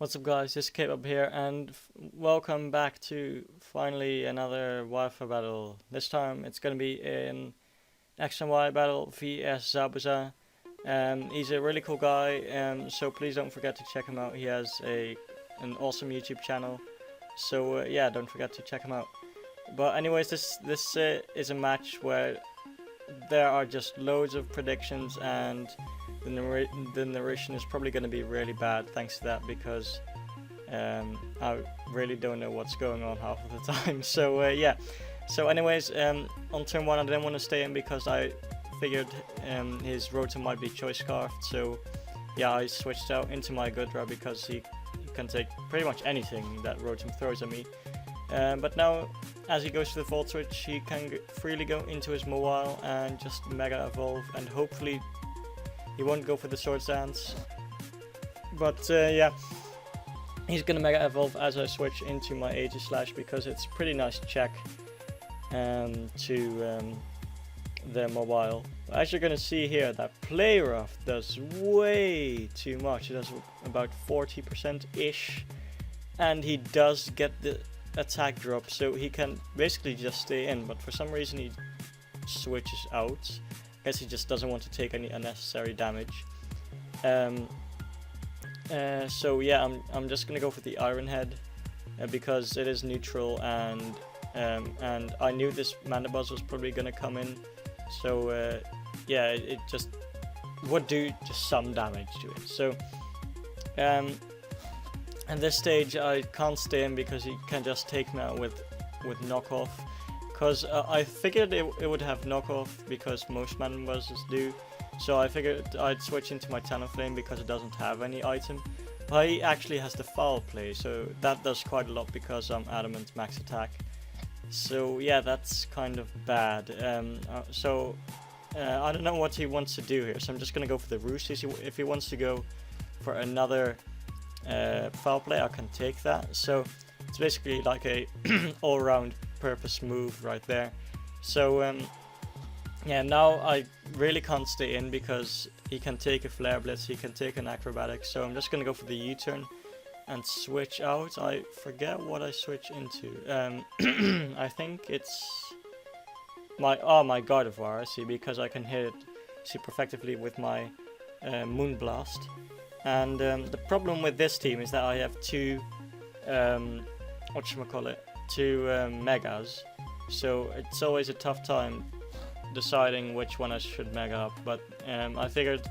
What's up guys, it's Kbab here and welcome back to finally another Wi-Fi battle. This time it's gonna be an X and Y battle vs Zabuza. He's a really cool guy, so please don't forget to check him out. He has an awesome YouTube channel, so yeah, don't forget to check him out. But anyways, this is a match where there are just loads of predictions and the narration is probably going to be really bad thanks to that, because I really don't know what's going on half of the time. So yeah. So anyways, on turn 1 I didn't want to stay in because I figured his rotor might be choice scarfed. So yeah, I switched out into my Gudra because he can take pretty much anything that Rotom throws at me. But now, as he goes to the Volt Switch, he can freely go into his Mobile and just Mega Evolve, and hopefully he won't go for the Swords Dance. But yeah, he's gonna Mega Evolve as I switch into my Aegislash because it's a pretty nice check to the Mobile. But as you're gonna see here, that Play Rough does way too much. It does about 40%-ish, and he does get the attack drop, so he can basically just stay in, but for some reason he switches out. I guess he just doesn't want to take any unnecessary damage. So yeah, I'm just gonna go for the Iron Head because it is neutral, and I knew this Mana Buzz was probably gonna come in, so yeah, it just would do just some damage to it. So at this stage I can't stay in because he can just take me out with knockoff, because I figured it would have knockoff because most Mana Buzzes do, so I figured I'd switch into my Talonflame because it doesn't have any item. But he actually has the Foul Play, so that does quite a lot because I'm Adamant max attack. So yeah, that's kind of bad. I don't know what he wants to do here, so I'm just gonna go for the Roost. If he wants to go for another Foul Play, I can take that. So it's basically like a all-round purpose move right there. So yeah, now I really can't stay in because he can take a Flare Blitz, he can take an Acrobatic, so I'm just gonna go for the U-turn and switch out. I forget what I switch into. I think it's my Gardevoir, I see, because I can hit it super effectively with my Moonblast. And the problem with this team is that I have two Megas, so it's always a tough time deciding which one I should Mega up. But I figured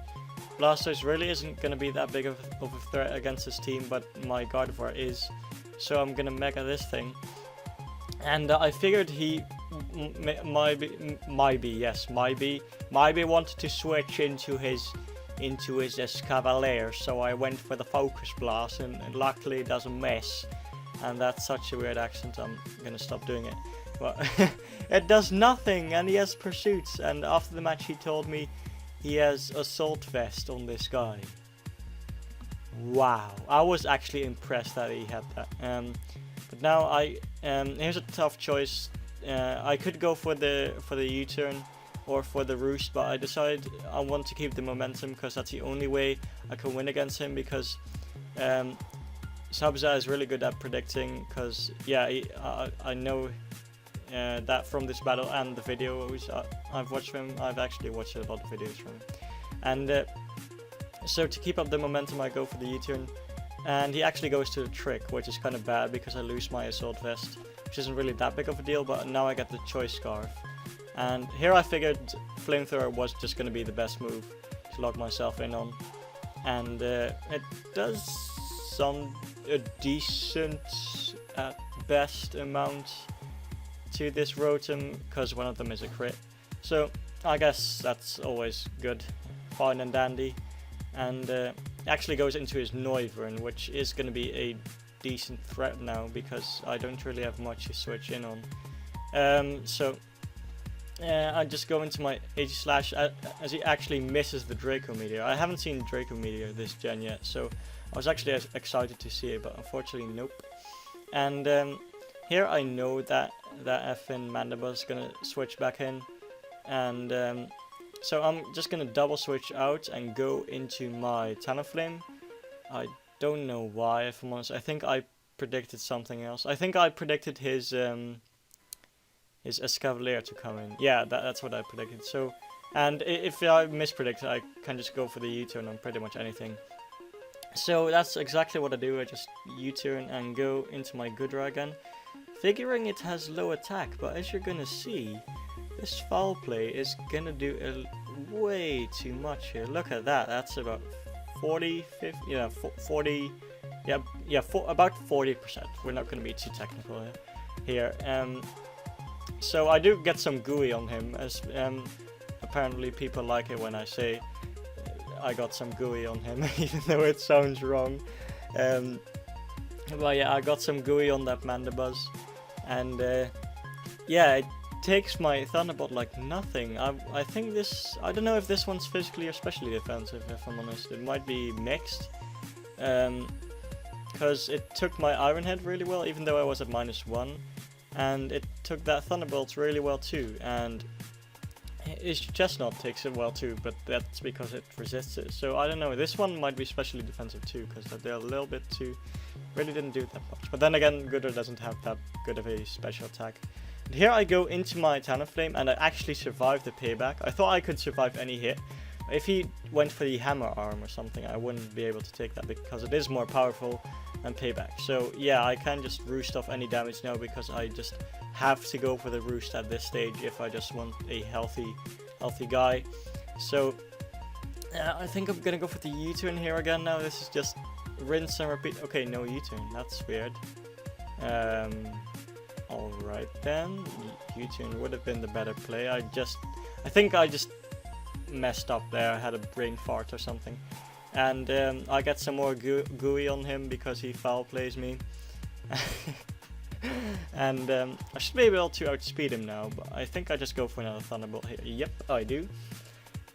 Blastoise really isn't going to be that big of a threat against this team, but my Gardevoir is, so I'm going to Mega this thing. And I figured he might be wanted to switch into his Escavalier, so I went for the Focus Blast, and luckily it doesn't miss. And that's such a weird accent, I'm gonna stop doing it. But it does nothing, and he has Pursuits, and after the match he told me he has Assault Vest on this guy. Wow, I was actually impressed that he had that. But now here's a tough choice. I could go for the U-turn or for the Roost, but I decided I want to keep the momentum because that's the only way I can win against him, because Zabuza is really good at predicting, because yeah, I know that from this battle and the videos I've watched from him. I've actually watched a lot of videos from him, and so to keep up the momentum I go for the U-turn, and he actually goes to the Trick, which is kind of bad because I lose my Assault Vest, which isn't really that big of a deal, but now I get the Choice Scarf. And here I figured Flamethrower was just going to be the best move to lock myself in on, and it does a decent at best amount to this Rotom, because one of them is a crit, so I guess that's always good, fine and dandy. And actually goes into his Noivern, which is going to be a decent threat now because I don't really have much to switch in on. So I just go into my Aegislash as he actually misses the Draco Meteor. I haven't seen Draco Meteor this gen yet, so I was actually excited to see it, but unfortunately nope. And here I know that effing Mandibuzz is gonna switch back in, and so I'm just gonna double switch out and go into my Talonflame. I don't know why, if I'm honest. I think I predicted something else. I think I predicted his Escavalier to come in. Yeah, that's what I predicted. So, and if I mispredict, I can just go for the U-turn on pretty much anything. So that's exactly what I do. I just U-turn and go into my Goodra again, figuring it has low attack. But as you're gonna see, this foul play is gonna do way too much here. Look at that. That's about 40, 50, yeah, 40, yeah, about 40%. We're not gonna be too technical here. So I do get some gooey on him, as apparently people like it when I say I got some gooey on him, even though it sounds wrong. But yeah, I got some gooey on that Mandibuzz, and yeah, it takes my Thunderbolt like nothing. I think this, I don't know if this one's physically or specially defensive, if I'm honest. It might be mixed, because it took my Iron Head really well, even though I was at -1, and it took that Thunderbolt really well too, and his Chestnut takes it well too, but that's because it resists it. So I don't know, this one might be specially defensive too, because they're a little bit too, really didn't do that much. But then again, Goodra doesn't have that good of a special attack. And here I go into my Talonflame, and I actually survived the payback. I thought I could survive any hit. If he went for the Hammer Arm or something, I wouldn't be able to take that, because it is more powerful than payback. So yeah, I can just roost off any damage now, because I just have to go for the roost at this stage if I just want a healthy guy. So I think I'm gonna go for the U-turn here again now. This is just rinse and repeat. Okay, no U-turn, that's weird. Alright then, U-turn would have been the better play. I think I just messed up there. I had a brain fart or something. And I get some more gooey on him because he foul plays me. And I should be able to outspeed him now, but I think I just go for another Thunderbolt here. Yep, I do.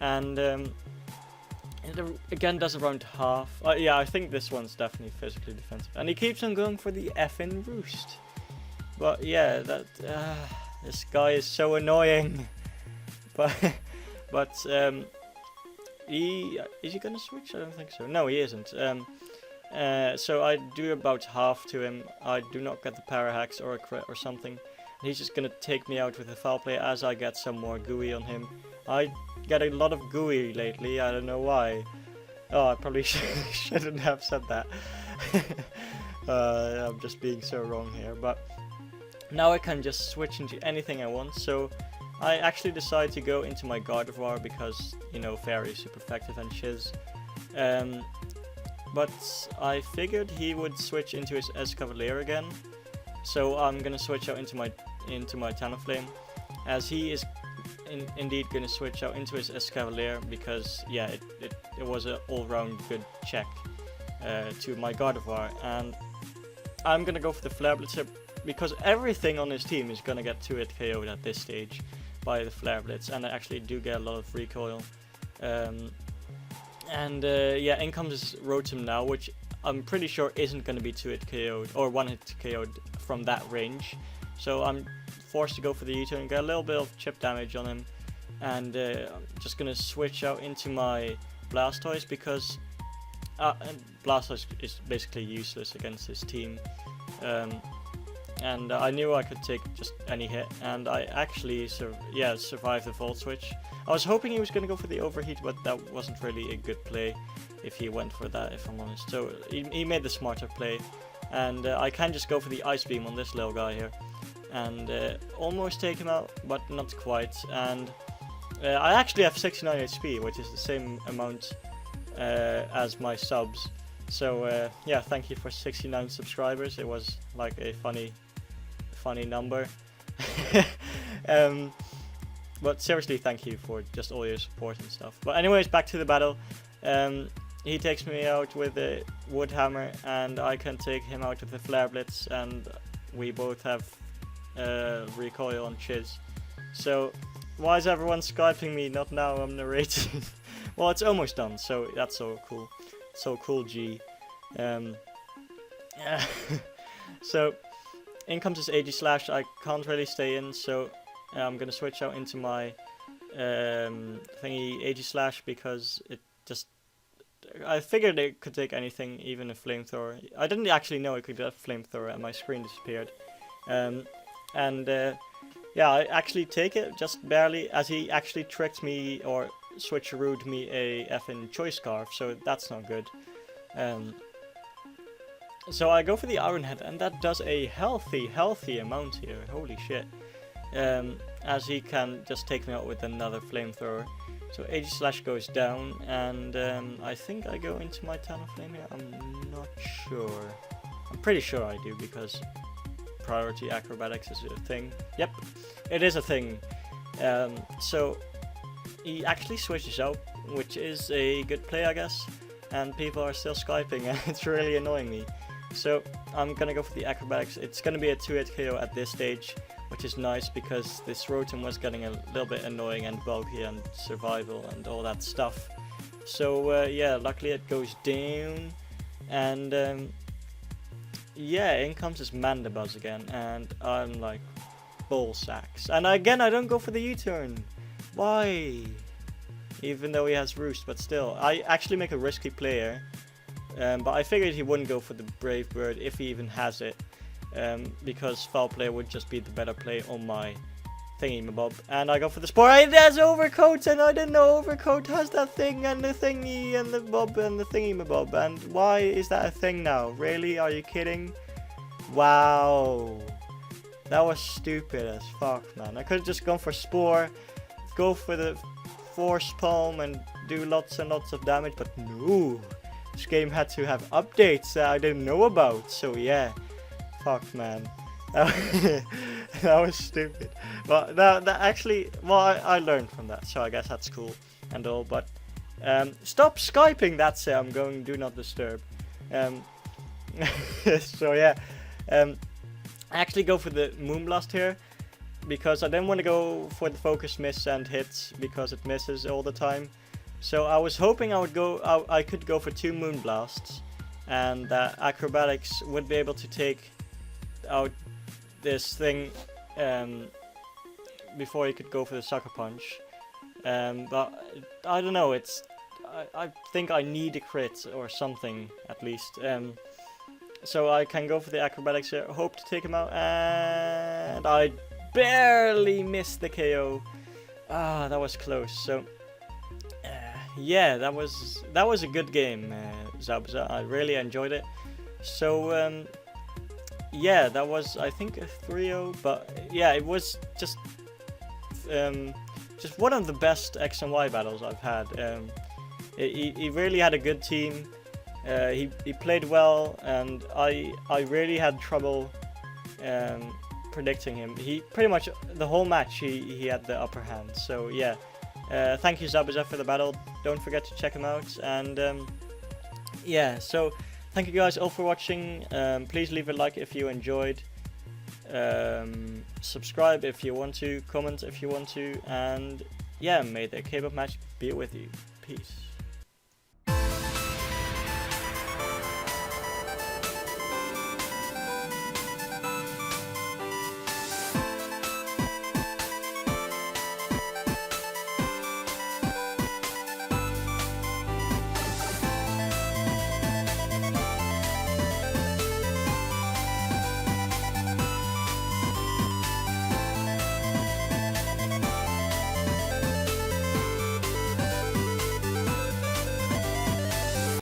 And it again does around half. Yeah, I think this one's definitely physically defensive. And he keeps on going for the effing roost. But yeah, this guy is so annoying. But is he gonna switch? I don't think so. No, he isn't. So I do about half to him. I do not get the Parahax or a crit or something. He's just gonna take me out with a foul play as I get some more gooey on him. I get a lot of gooey lately. I don't know why. Oh, I probably shouldn't have said that. I'm just being so wrong here. But now I can just switch into anything I want. So I actually decide to go into my Gardevoir because, you know, Fairy is super effective and shiz. But I figured he would switch into his Escavalier again. So I'm gonna switch out into my Talonflame, as he is indeed gonna switch out into his Escavalier, because yeah, it was an all-round good check to my Gardevoir. And I'm gonna go for the Flare Blitz here, because everything on his team is gonna get 2-hit KO'd at this stage by the Flare Blitz, and I actually do get a lot of recoil. Yeah, in comes Rotom now, which I'm pretty sure isn't going to be 2-hit KO'd or 1-hit KO'd from that range. So I'm forced to go for the U-turn and get a little bit of chip damage on him. And I'm just going to switch out into my Blastoise, because Blastoise is basically useless against his team. And I knew I could take just any hit, and I actually survived the Volt Switch. I was hoping he was going to go for the Overheat, but that wasn't really a good play if he went for that, if I'm honest. So he made the smarter play, and I can just go for the Ice Beam on this little guy here, and almost take him out, but not quite. And I actually have 69 HP, which is the same amount as my subs. So yeah, thank you for 69 subscribers. It was like a funny number. But seriously, thank you for just all your support and stuff. But anyways, back to the battle. He takes me out with a Wood Hammer, and I can take him out with the Flare Blitz, and we both have recoil on Chiz. So why is everyone Skyping me? Not now, I'm narrating. Well, it's almost done, so that's so cool. So cool, G. So in comes this AG Slash. I can't really stay in, so I'm gonna switch out into my thingy AG Slash, because it just I figured it could take anything, even a flamethrower. I didn't actually know it could get a flamethrower, and my screen disappeared. Yeah, I actually take it just barely, as he actually tricked me or switcherooed me a effing choice scarf, so that's not good. So I go for the Iron Head, and that does a healthy amount here. Holy shit. As he can just take me out with another flamethrower. So Aegislash goes down, and I think I go into my Tunnel Flame here. I'm not sure. I'm pretty sure I do, because priority acrobatics is a thing. Yep, it is a thing. So he actually switches out, which is a good play, I guess. And people are still Skyping, and it's really annoying me. So I'm gonna go for the acrobatics. It's gonna be a 2-hit KO at this stage, which is nice because this Rotom was getting a little bit annoying and bulky and survival and all that stuff. So yeah, luckily it goes down, and yeah, in comes this Mandibuzz again, and I'm like, bull sacks. And again, I don't go for the U-turn. Why? Even though he has Roost, but still, I actually make a risky player. But I figured he wouldn't go for the Brave Bird if he even has it, because Foul Play would just be the better play on my thingy-mabob. And I go for the Spore. It has Overcoat, and I didn't know Overcoat has that thing, and the thingy, and the bob, and the thingy-mabob. And why is that a thing now? Really? Are you kidding? Wow. That was stupid as fuck, man. I could have just gone for Spore, go for the Force Palm, and do lots and lots of damage, but no. This game had to have updates that I didn't know about, so yeah. Fuck, man. That was stupid. But that actually, well, I learned from that, so I guess that's cool and all, but stop Skyping, that's it. I'm going Do Not Disturb. So yeah, I actually go for the Moonblast here, because I didn't want to go for the Focus Miss and hits, because it misses all the time. So I was hoping I could go for 2 Moonblasts, and that Acrobatics would be able to take out this thing before he could go for the Sucker Punch. But I don't know, I think I need a crit or something at least. So I can go for the Acrobatics here, hope to take him out, and I barely missed the KO. Ah, that was close. So yeah, that was a good game, Zabuza. I really enjoyed it. So yeah, that was, I think, a 3-0, but yeah, it was just one of the best X and Y battles I've had. He really had a good team. He played well, and I really had trouble predicting him. He pretty much the whole match he had the upper hand. So yeah, thank you, Zabuza, for the battle. Don't forget to check him out, and yeah, so thank you guys all for watching. Please leave a like if you enjoyed, subscribe if you want to, comment if you want to, and yeah, may the Kbabknight be with you. Peace.